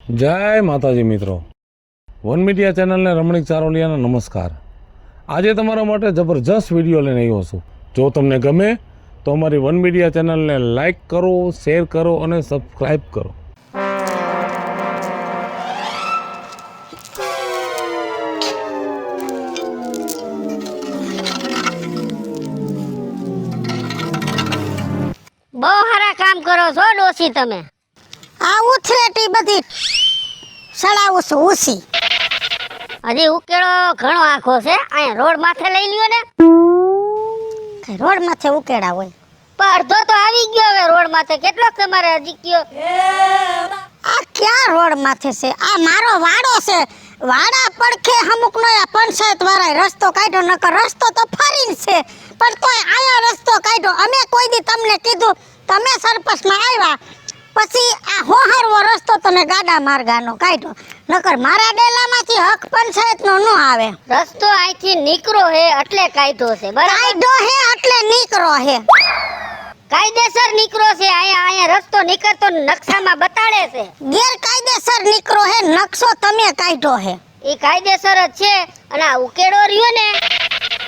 જય માતાજી મિત્રો, વન મીડિયા ચેનલને રમણીક ચારોલિયાના નમસ્કાર। આજે તમારા માટે જબરજસ્ત વિડીયો લઈને આવ્યો છું। જો તમને ગમે તો અમારી વન મીડિયા ચેનલને લાઈક કરો, શેર કરો અને સબસ્ક્રાઈબ કરો। બહુ સારા કામ કરો છો ડોસી તમે। આ ઉથરેટી બધી સડાવું છું ઉસી। હજી ઉકેળો ઘણો આખો છે, અહીંયા રોડ માથે લઈ લ્યો ને। કઈ રોડ માથે ઉકેડા હોય? પણ અડધો તો આવી ગયો હવે રોડ માથે, કેટલો તમારે હજી કયો? આ ક્યાં રોડ માથે છે? આ મારો વાડો છે, વાડા પડખે અમુક નો આ પંચાયત વાળાએ રસ્તો કાઢ્યો, નકર રસ્તો તો ફરીને છે, પણ તોય આયા રસ્તો કાઢ્યો। અમે કોઈ દી તમને કીધું, તમે સરપંચમાં આવ્યા પછી આ હોહરવો રસ્તો તમે ગાડા માર્ગાનો કાઢ્યો, નકર મારા ડેલામાંથી હક પંચાયતનો ન આવે। રસ્તો અહીંથી નીકળો હે એટલે કાઢ્યો છે, બરાબર? કાઢ્યો હે એટલે નીકળો હે, કાયદેસર નીકળો છે। અહીંયા રસ્તો નીકળતો નકશામાં બતાડે છે। ગેરકાયદેસર નીકળો હે, નકશો તમે કાઢ્યો હે। એ કાયદેસર જ છે। અને આ ઉકેડો રહ્યો ને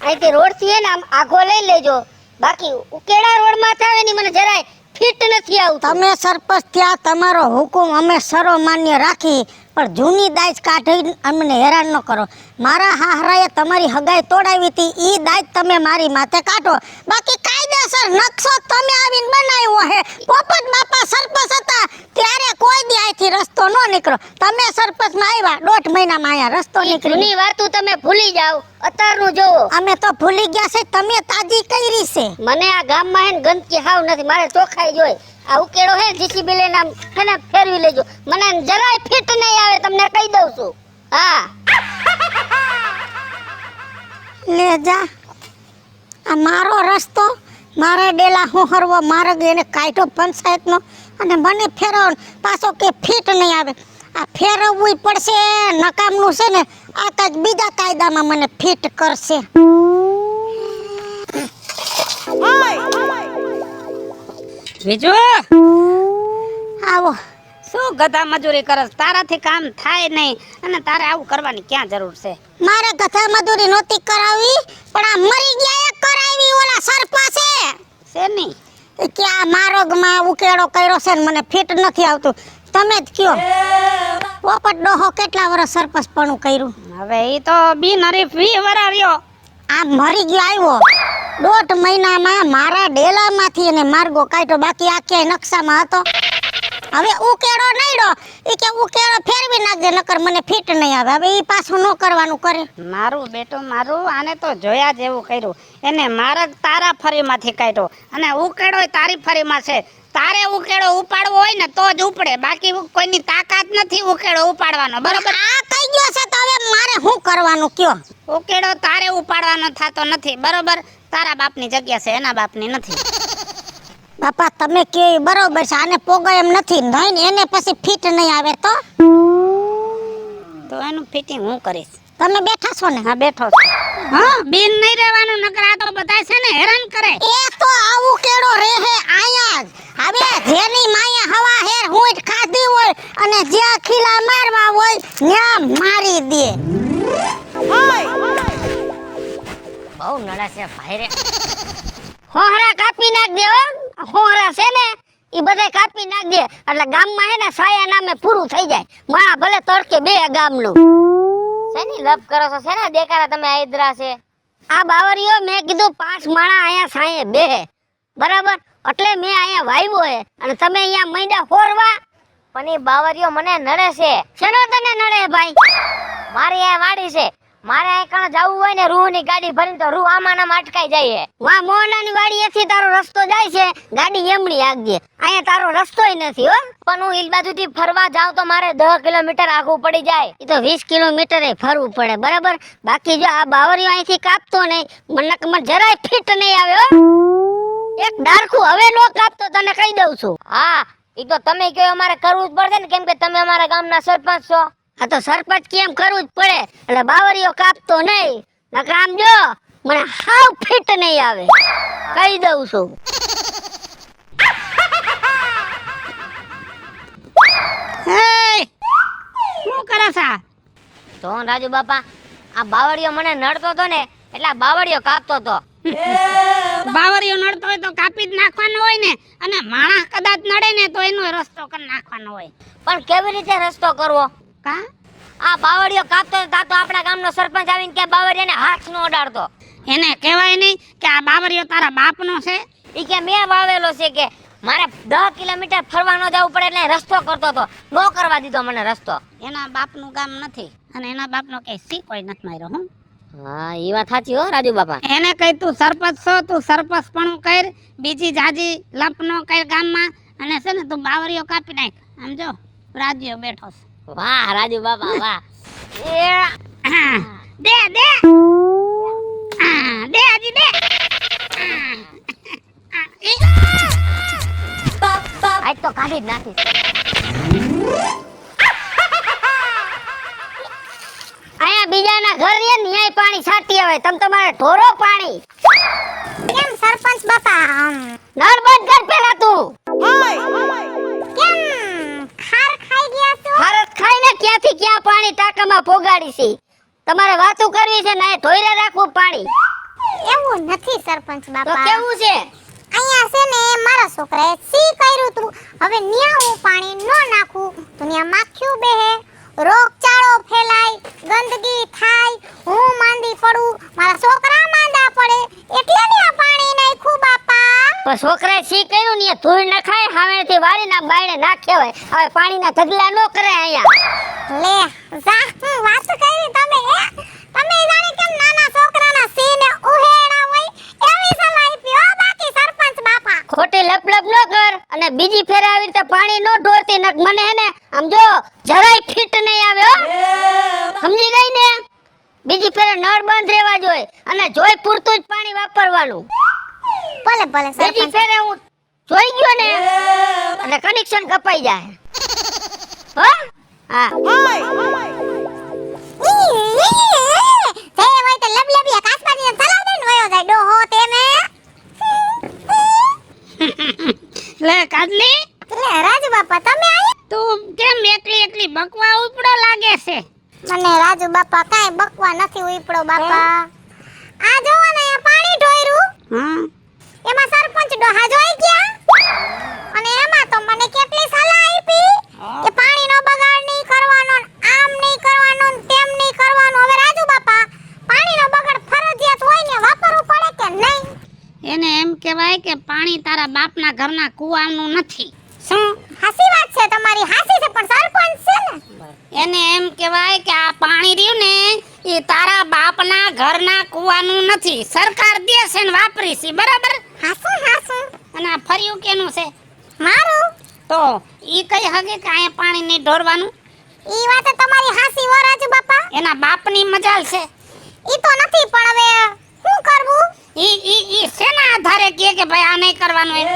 અહીંથી રોડ થી હે ને આમ આગો લઈ લેજો, બાકી ઉકેડા રોડ માં આવે ને મને જરાય ફિટ નથી આવતું। તમે સરપંચ ત્યાં તમારો હુકુમ અમે સર્વમાન્ય રાખી, પણ જૂની દાજ કાઢી અમને હેરાન ન કરો। મારા હાહરાએ તમારી હગાઈ તોડાવી હતી, ઈ દાજ તમે મારી માથે કાઢો, બાકી કાયદેસર નકશો તમે આવીને બનાવ્યો હે। પોપટ બાપા સરપંચ હતા ત્યારે કોઈ દી અહીંથી રસ્તો ન નીકળો, તમે સરપંચમાં આવ્યા 1.5 મહિનામાં અહીંયા રસ્તો નીકળી। જૂની વાતો તમે ભૂલી જાઓ, અત્યારનું જોવો। અમે તો ભૂલી ગયા છે, તમે તાજી કરી છે। મને આ ગામમાં હે ને ગંદકી હાવ નથી, મારે ચોખ્ખાઈ જોઈ। આ ઉકેડો હે જીસીબી લઈને આમ હે ને ફેરવી લેજો, મને જરાય ફિટ નહીં આવે, તમને કહી દઉં છું। હા લે જા, આ મારો રસ્તો, મારા ડેલા હોહરવો માર્ગ એને કાઢ્યો પંચાયતનો, અને મને ફેરવો પાછો કે ફિટ નહીં આવે। આ ફેરવવું પડશે, નકામનું છે ને આ કંઈક બીજા કાયદામાં મને ફિટ કરશે। બીજું આવો, શું ગધા મજૂરી કરસ? તારાથી કામ થાય નહીં, અને તારે આવું કરવાની ક્યાં જરૂર છે? મારે ગધા મજૂરી નહોતી કરાવી, પણ આ મરી ગયા એ કરાવી ઓલા સરપંચે। શેની? કે આ મારોગમાં ઉકેડો કર્યો છે ને મને ફિટ નથી આવતું, તમે જ કયો। પોપટ ડોહો કેટલા વર્ષ સરપંચ પણ કર્યું? હવે ઈ તો બિનહરીફ 20 વરા રહ્યો। આ મરી ગયો આવ્યો 1.5 મહિનામાં મારા ડેલામાંથી એને માર્ગો કાઢ્યો, બાકી આ ક્યાંય નકશામાં હતો। હવે ઉકેડો નઈડો, ઈ કે ઉકેડો ફેરવી નાખજે, નકર મને ફિટ નહીં આવે। હવે ઈ પાછું ન કરવાનું કરે। મારું બેટું મારું, આને તો જોયા જેવું કર્યું। એને માર્ગ તારા ફરીમાંથી કાઢ્યો, અને ઉકેડો તારી ફરીમાં છે। તારે ઉકેડો ઉપાડવો હોય ને તો જ ઉપડે, બાકી કોઈની તાકાત નથી ઉકેડો ઉપાડવાનો, બરોબર? આ કઈ ગયો છે તો હવે મારે શું કરવાનું કયો? ઉકેડો તારે ઉપાડવાનો થતો નથી, બરોબર? તારા બાપની જગ્યા છે, એના બાપની નથી। બાપા તમે કે બરોબર છે, આને પોગાય એમ નથી, નહીં ને એને પછી ફિટ નહીં આવે તો એનું ફિટિંગ હું કરીશ। તમે બેઠા છો ને? હા બેઠો છું। હા બિન નહીં રહેવાનું, નકર આ તો બધા છે ને હેરાન કરે। એ તો આવું કેડો રહે આયા જ। હવે જેની માયા હવા હેર હુંટ ખાધી હોય અને જ્યાં ખીલા મારવા હોય ત્યાં મારી દે। બહુ નડા છે ભાઈ રે। હોહરા કાપી નાખ દે હો, હોહરા છે ને ઈ બધા કાપી નાખ દે, એટલે ગામમાં હે ને સાયા નામે પૂરું થઈ જાય। મારા ભલે તડકે બે ગામનું શેની લપ કરો છો? શેના દેખાડા તમે આયદરા છે? આ બાવરીઓ મેં કીધું 5 માણા અહીંયા સાયે બેહે, બરાબર? એટલે મેં અહીંયા વાવ્યો હે, અને તમે અહીંયા મૈડા હોરવા। પણ ઈ બાવરીઓ મને નડે છે। શેનો તને નડે ભાઈ? મારી આ વાડી છે, મારે અહીં કણ જવું હોય ને રૂહની ગાડી ભરીને તો રૂહ આમાં અટકાઈ જાય। વા મોહનાની વાડીએથી તારો રસ્તો જાય છે, ગાડી એમણી આગજે, અહીંયા તારો રસ્તોય નથી હો। પણ હું ઈ બાજુથી ફરવા જાઉં તો મારે 10 કિલોમીટર આગું પડી જાય, ઈ તો 20 કિલોમીટર ફરવું પડે, બરાબર? બાકી જો આ બાવરીઓ અહીંથી કાપતો નહીં, મને જરાય ફિટ નહીં આવે હો। એક ડારખું હવે નો કાપતો, તને કહી દઉં છું। હા ઈ તો તમે કહો અમારે કરવું જ પડશે ને, કેમ કે તમે અમારા ગામના સરપંચ છો। આ તો સરપંચ કેમ કરવું જ પડે, એટલે બાવરીઓ કાપતો નહીં, નકર આમ જો મને હાવ ફિટ નહીં આવે, કહી દઉં છું। તો રાજુ બાપા આ બાવળિયો મને નડતો તો ને એટલે આ બાવળિયો કાપતો તો. બાવરિયો નડતો હોય તો કાપી જ નાખવાનો હોય ને, અને માણસ કદાચ નડે ને તો એનો રસ્તો કરી નાખવાનો હોય. પણ કેવી રીતે રસ્તો કરવો? કા આ બાવળિયો કાપતો તા તો આપણા ગામનો સરપંચ આવીને કે બાવળિયાને હાથ નો અડાડતો. એને કહેવાય નહીં કે આ બાવરિયો તારા બાપનો છે. ઈ કે મેં વાવેલો છે કે મારે 10 કિલોમીટર ફરવા ન જવું પડે એટલે રસ્તો કરતો તો. નો કરવા દીધો મને રસ્તો. એના બાપનું ગામ નથી અને એના બાપનો કે સી કોઈ નથી માર્યો. હું હા ઈ વાત સાચી હો રાજુ બાપા. એને કહી તું સરપંચ છો, તું સરપંચ પણ કર, બીજી જાજી લપ નો કર ગામમાં, અને છે ને તું બાવરિયો કાપી નાખ. આમ જો રાજ્યો બેઠો છે. વાહ રાજુ બાપા વાહ. એ દે દે દે હજી દે. આજ તો કાઢી જ નાખીશ. અહીંયા બીજાના ઘર રે ન્યાય પાણી છાટી આવે તમ તમારે ઢોરો પાણી. કેમ સરપંચ બાપા નળ બંધ કર પેલા તું. કેમ ખાર ખાઈ ગયા છો? ભારત ખાઈને ક્યાંથી ક્યાં પાણી ટાંકામાં પોગાડી છે. તમારે વાતું કરવી છે ને ધોઈને રાખવું પાણી. એવું નથી સરપંચ તો બાપા. કેવું છે? અહીંયા છે ને મારા છોકરાએ સી કર્યું તું. હવે ન્યા હું પાણી નો નાખું તો ન્યા માખ્યું બેહે, રોગચાળો ફેલાય, ગંદકી થાય, હું માંદી પડું, મારા છોકરા માંદા પડે, એટલે ન્યા પાણી નાખ્યું બાપા. પણ છોકરાએ સી કર્યું ને ધૂળ નખાય હાવેથી વાળીને બાયણે નાખ્યો હોય. હવે પાણીના ઢગલા નો કરે અહીંયા. લે જા હું વાત કરી તમે તમે જાણે કેમ નાના છોકરાના સીને ઉહેડા હોય એવી સલાહ આપી હો બાકી સરપંચ બાપા. ખોટી લપલપ ન કર અને બીજી ફેરે આવી રીતે પાણી નો ઢોળતી નક મને હે ને આમ જો જરાય ફિટ નહીં આવે હો. સમજી ગઈ ને? બીજી ફેરે નળ બંધ રહેવા જોઈએ અને જોઈ પૂરતું જ પાણી વાપરવાનું. ભલે ભલે બીજી સરપંચ. ફેરે હું જોઈ ગયો ને અને કનેક્શન કપાઈ જાય. હો? હા. તે હોય તો લબલબિયા કાસબાની સલાહ દઈને વયો જાય ડોહો તેને. લે કાજલી, લે રાજુ બાપા તમે આયા? તું કેમ એકલી એકલી બકવા ઉપડો લાગે છે? મને રાજુ બાપા કાઈ બકવા નથી ઉઈપડો બાપા. આ જોવો ને આ પાણી ઢોયરું હા, એમાં સરપંચ ડોહા જોઈ ગયા અને એમાં તો મને કેટલી સલાહ આપી કે પાણીનો બગાડ નહીં કરવાનો, આમ નહીં કરવાનો, તેમ નહીં કરવાનો. હવે રાજુ બાપા પાણીનો બગાડ ફરજિયાત હોય ને વાપરવું પડે કે નહીં? એને એમ કહેવાય કે પાણી તારા બાપના ઘરના કુવાનું નથી. શું હાસી વાત છે તમારી? હાસી છે પણ સરપંચ છે ને. એને એમ કહેવાય કે આ પાણી રહ્યું ને એ તારા બાપના ઘરના કુવાનું નથી, સરકાર દે છે ને વાપરી છે, બરાબર? હાસુ હાસુ અને આ ફર્યું કેનું છે? મારું. તો ઈ કઈ હગે કે અહીંયા પાણી નહીં ઢોરવાનું? ઈ વાત તમારી હાસી હો રાજુ બાપા. એના બાપની મજાલ છે. ઈ તો નથી પણ હવે શું કરવું? ઈ શેના આધારે કે ભાઈ આ નહીં કરવાનું એમ?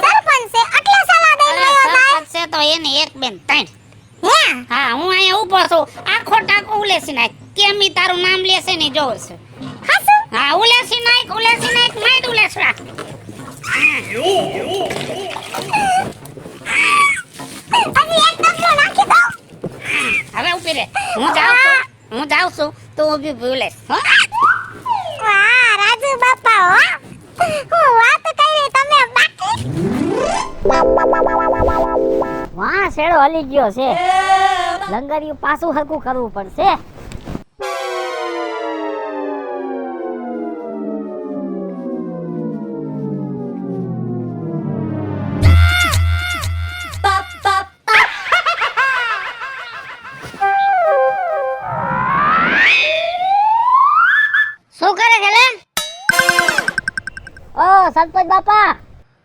સરપંચ છે એટલે સલાહ દઈને અરે રહ્યો થાય. સરપંચ છે તો એને એક બેન ત્રણ. હે હા, હું અહીંયા ઊભો છું, આખો ટાંકો ઉલેસી નાખ. કેમ ઈ તારું નામ લેશે ને જોઉં છું. હાસુ હા, ઉલેસી નાખ, માંડ ઉલેસવા. હજી એક ડબલો નાખી દો. હવે ઊભી રહે, હું જાઉં છું, તું ઊભી ઊભી ઉલેસ, હો? વાહ રાજુ બાપા હો, હું વાત કરી તમે બાકી. વાહ શેડો હલી ગયો છે. લંગરિયું પાછું હરકું કરવું પડશે. શું કરે છે લે? ઓ સરપંચ બાપા,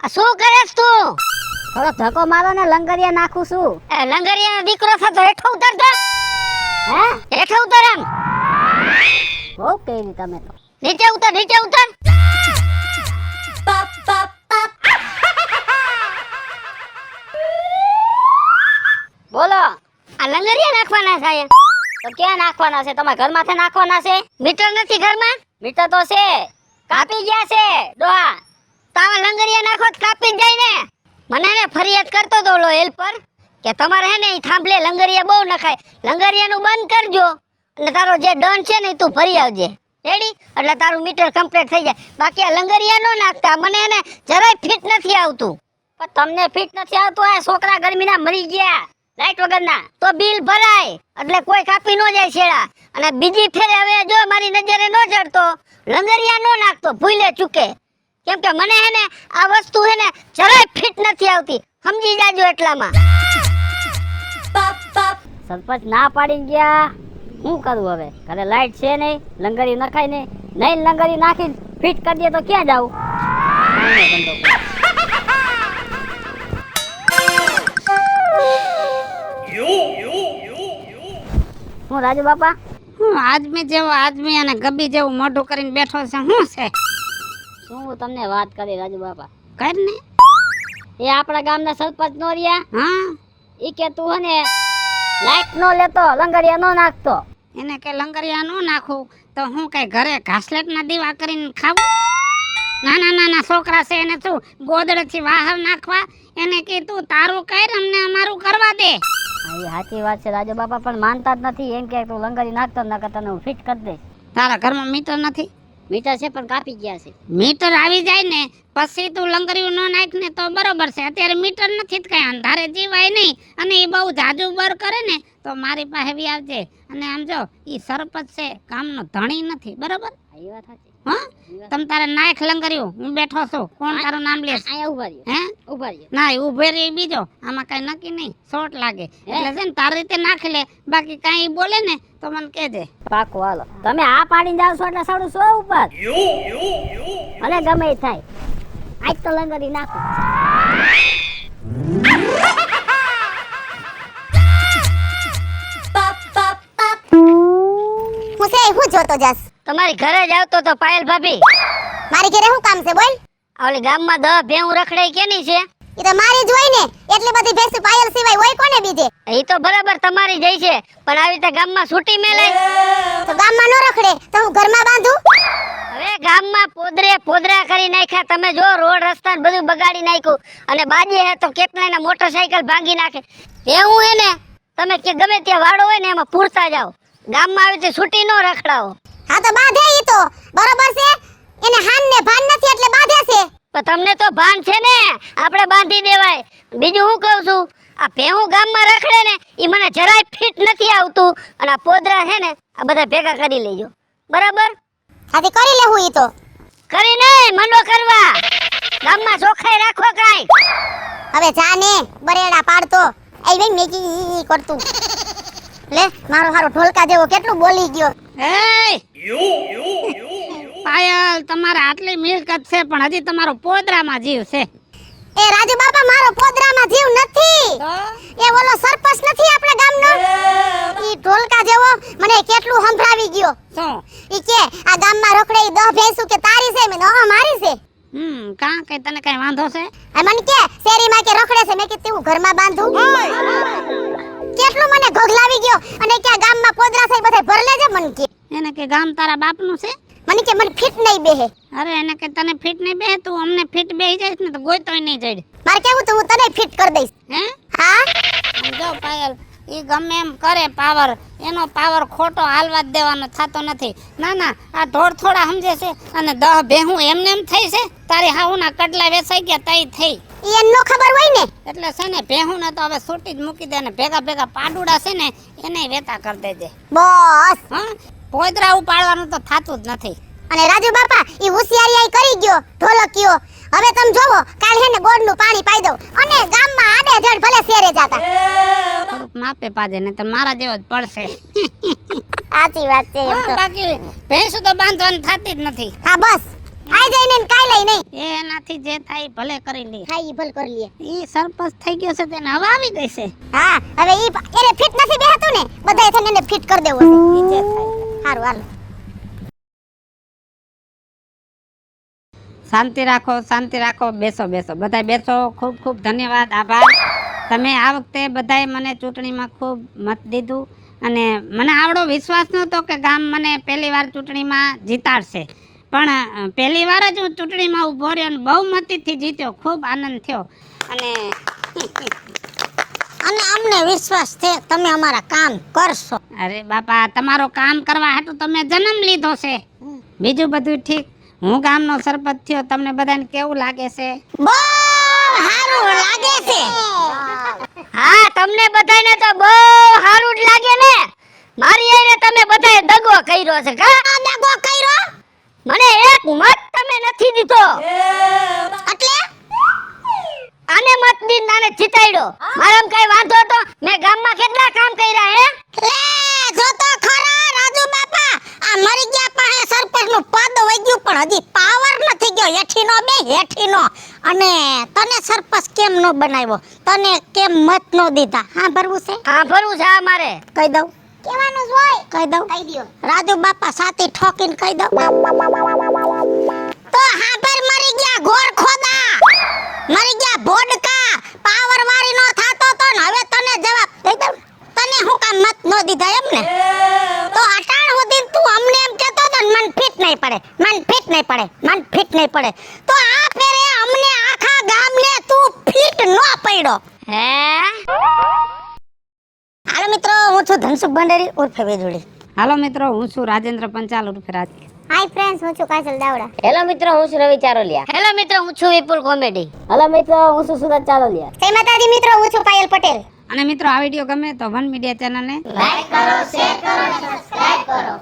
આ શું કરેસ તું? થોડો ધક્કો મારો ને લંગરિયા નાખું છું. એ લંગરિયાનો દીકરો થતો હેઠો ઉતર તો. હે? હેઠો ઉતર એમ. બહુ કેવી તમે તો. નીચે ઉતર, નીચે ઉતર. બોલો, આ લંગરિયા નાખવાના છે અહીંયા? તો ક્યાં નાખવાના છે? તમારા ઘરમાં થી નાખવાના છે? મીટર નથી ઘરમાં? મીટર તો છે, કાપી ગયા છે ડોહા. તાવા લંગરિયા નાખો તો કાપી જ જાય ને. મને ને ફરિયાદ કરતો તો ઓલો હેલ્પર કે તમારે હે ને ઈ થાંભલે લંગરિયા બહુ નખાય, લંગરિયાનું બંધ કરજો અને તારો જે દંડ છે ને ઈ તું ભરી આવજે રેડી એટલે તારું મીટર કમ્પ્લીટ થઈ જાય બાકી આ લંગરિયા ન નાખતા મને એને જરાય ફિટ નથી આવતું પણ તમને ફિટ નથી આવતું આ છોકરા ગરમીના મરી ગયા લાઈટ વગરના તો બિલ ભરાય એટલે કોઈ કાપી ન જાય છેડા અને બીજી ફેરે હવે જો મારી નજરે ન ચડતો લંગરિયા ન નાખતો ભૂલે ચૂકે કેમ કે મને હે ને આ વસ્તુ હે ને જરાય ફિટ નથી આવતી સમજી જાજો એટલામાં સરપંચ ના પાડી ગયા હું કરું હવે ઘરે લાઈટ છે નહીં લંગરી નખાય નહીં લંગરી નાખી ફિટ કરી દે તો ક્યાં જાઉં હું રાજુ બાપા હું આદમી અને ગબ્બી જેવું મોઢું કરીને બેઠો છે શું છે શું હું તમને વાત કરી રાજુ બાપા કર ને એ આપણા ગામના સરપંચ નો રહ્યા હા ઈ કે તું હે ને લાઈટ નો લેતો લંગરિયા નો નાખતો એને કે લંગરિયા નો નાખું તો હું કઈ ઘરે ઘાસલેટના દીવા કરીને ખાવું નાના છોકરા છે એને શું ગોદડેથી બહાર નાખવા એને કે તું તારું કર અમને અમારું કરવા દે એ સાચી વાત છે રાજુ બાપા પણ માનતા જ નથી એમ કે તું લંગરી નાખતો ન કરતા હું ફિટ કરી દઈશ તારા ઘરમાં મીટર નથી મીટર છે પણ કાપી ગયા છે મીટર આવી જાય ને પછી તું લંગરિયું ન નાખ ને તો બરોબર છે અત્યારે મીટર નથી જ કઈ અંધારે જીવાય નહીં અને એ બહુ જાજુ બર કરે ને તો મારી પાસે બી આવજે અને આમ જો ઈ સરપંચ છે ગામનો ધણી નથી બરોબર એ વાત સાચી હા તમ તારે નાખ લંગરિયું હું બેઠો છું કોણ તારું નામ લેશ અહીંયા ઉભા રહ્યો હે ઉભા રહ્યો ના એ ઉભે રહી બીજો આમાં કઈ નક્કી નહીં શોર્ટ લાગે એટલે છે ને તારી રીતે નાખી લે બાકી કઈ બોલે ને તો મને કહેજે પાકો હાલો તમે આ પાડીને જાવ છો એટલે સાડું સો ઉપર ભલે ગમે એ થાય આજ તો લંગરી નાખો હું છે હું જોતો જાસ તમારી ઘરે જ આવતો તો પાયલ ભાભી મારી ઘરે શું કામ છે બોલ ઓલી ગામમાં 10 ભેંઉ રખડાઈ કેની છે એ તો મારી જ હોય ને એટલી બધી ભેંસુ પાયલ સિવાય હોય કોને બીજે એ તો બરાબર તમારી જઈ છે પણ આવી રીતે ગામમાં છૂટી મેલાય તો ગામમાં ન રખડે તો હું ઘરમાં બાંધું હવે ગામમાં પોદરા કરી નાખ્યા તમે જો રોડ રસ્તા ને બધું બગાડી નાખ્યું અને બાજે હે તો કેટલાયના મોટરસાઇકલ ભાંગી નાખે એવું હે ને તમે કે ગમે ત્યાં વાડો હોય ને એમાં પૂરતા જાઓ ગામમાં આવી રીતે છૂટી ન રખડાવો હા તો બાંધે ઈ તો બરોબર છે એને હાન ને ભાન નથી એટલે બાંધે છે પણ તમને તો ભાન છે ને આપણે બાંધી દેવાય બીજું હું કહું છું આ ભેહું ગામમાં રખડે ને ઈ મને જરાય ફિટ નથી આવતું અને આ પોદરા છે ને આ બધા ભેગા કરી લેજો બરાબર હાથી કરી લેવું ઈ તો કરી નહીં મંડો કરવા ગામમાં ચોખ્ખાઈ રાખો કાઈ હવે જા ને બરેડા પાડતો આઈ ભાઈ મેકી કરતું લે મારો હારો ઢોલકા જેવો કેટલું બોલી ગયો પાયલ તમારે આટલી મિલકત છે પણ હજી તમારો પોદરામાં જીવ છે એ રાજુ બાપા મારો પોદરામાં જીવ નથી એ ઓલો સરપંચ નથી આપણા ગામનો ઈ ઢોલકા જેવો મને કેટલું સંભળાવી ગયો શું ઈ કે આ ગામમાં રખડે ઈ 10 ભેંસુ કે તારી છે મેં હા મારી છે કાં કઈ તને કઈ વાંધો છે આ મને કે શેરીમાં કે રખડે છે મેં કીધું હું ઘરમાં બાંધું કેટલું મને ગોગલાવી ગયો અને કે આ ગામમાં પોદરા છે બધે ભર લેજે મને કે એને કે ગામ તારા બાપનું છે મને કે મને ફિટ નહીં બેહે અરે એને કે તને ફિટ નહીં બેહે તું અમને ફિટ બેહી જઈશ ને તો ગોઈતોય નહીં જઈડ મારે કેવું તો હું તને ફિટ કરી દઈશ હે હા જો પાયલ ઈ ગમે એમ કરે પાવર એનો પાવર ખોટો હાલવા જ દેવાનો થતો નથી ના આ ઢોર થોડા સમજે છે અને 10 ભેહું એમને એમ થઈ છે તારી હાઉના કડલા વેસાઈ ગયા તઈ થઈ ઈ એનો ખબર હોય ને એટલે છે ને ભેહું ને તો હવે છૂટી જ મૂકી દે ને ભેગા પાડુડા છે ને એને વેતા કરી દેજે બસ હા પોદરા ઉપાડવાનું તો થાતું જ નથી અને રાજુ બાપા ઈ હોશિયારી કરી ગયો ઢોલકિયો હવે તમે જોવો કાલ હેને ગોળનું પાણી પાઈ દઉં અને ગામમાં આડે ધડ ભલે શેરે જાતા થોડુંક માપે પાજે ને તો મારા જેવો જ પડશે સાચી વાત છે એમ તો બાકી ભેંસું તો બાંધવાની થતી જ નથી હા બસ આઈ જઈને ને કાઈ લઈ નહીં એનાથી જે થાય ભલે કરી લે હા ઈ ભલ કરી લે ઈ સરપંચ થઈ ગયો છે તેને હવા આવી ગઈ છે હા હવે ઈ એને ફિટ નથી બેહતું ને બધાય થઈને એને ફિટ કરી દેવો છે ઈ જે થાય હારું હાલો શાંતિ રાખો બેસો બધાય બેસો ખૂબ ખૂબ ધન્યવાદ આભાર તમે આ વખતે બધાય મને ચૂંટણીમાં ખૂબ મત દીધું અને મને આવડો વિશ્વાસ નહોતો કે ગામ મને પહેલી વાર ચૂંટણીમાં જીતાડશે પણ પહેલી વાર જ હું ચૂંટણીમાં ઊભો રહ્યો અને બહુમતીથી જીત્યો ખૂબ આનંદ થયો અને અને અમને વિશ્વાસ છે તમે અમારા કામ કરશો. અરે બાપા તમારો કામ કરવા હાટુ તમે જન્મ લીધો છે. બીજું બધું ઠીક. હું ગામનો સરપંચ થયો, તમને બધાને કેવું લાગે છે? બહુ સારું લાગે છે. હા તમને બધાને તો બહુ સારું જ લાગે ને. મારી આઈને તમે બધાએ દગો કર્યો છે કા? આ દગો કર્યો મને એક મત તમે નથી દીધો. એટલે આને મત દીન આને જીતાડ્યો. મારામાં કઈ વાંધો હતો? મેં ગામમાં કેટલા કામ કર્યા હે? લે જો તો ખરા રાજુ બાપા, આ મરી ગયા પાસે સરપંચ નું પદ વઈ ગયું પણ હજી પાવર નથી ગયો. હેઠીનો બે હેઠીનો. અને તને સરપંચ કેમ નો બનાવ્યો, તને કેમ મત નો દીધા? હા ભરવું છે? હા ભરવું છે આ મારે. કહી દઉં કેવાનું હોય? કહી દઉં. કહી દયો રાજુ બાપા સાથી ઠોકીને કહી દઉં તો હા પર મરી ગયા ઘોર ખોદા, મરી ગયા ભોડકા, પાવર વાળી નો થાતો તો ને હવે તને જવાબ દઈ દઉં. તને હું કામ મત નો દીધા એમ ને? તો અટાણ સુધી તું અમને એમ કહેતો તો ને મન ફિટ નહીં પડે, મન ફિટ નહીં પડે, મન ફિટ નહીં પડે. તો આ ફેરે અમને આખા ગામને તું ફિટ નો પડ્યો. હે હાલો મિત્રો, હું છું ધનસુખ ભંડેરી ઉર્ફે વેજોડી. હાલો મિત્રો, હું છું રાજેન્દ્ર પંચાલ ઉર્ફે રાજ. હાય ફ્રેન્ડ્સ, હું છું કાજલ દાવડા. હેલો મિત્રો, હું છું રવિ ચારોલિયા. હેલો મિત્રો, હું છું વિપુલ કોમેડી. હલો મિત્રો, હું છું સુરત ચાલોલિયા. જય માતાજી મિત્રો, હું છું પાયલ પટેલ. અને મિત્રો આ વિડીયો ગમે તો વન મીડિયા ચેનલને લાઈક કરો, શેર કરો, સબસ્ક્રાઇબ કરો.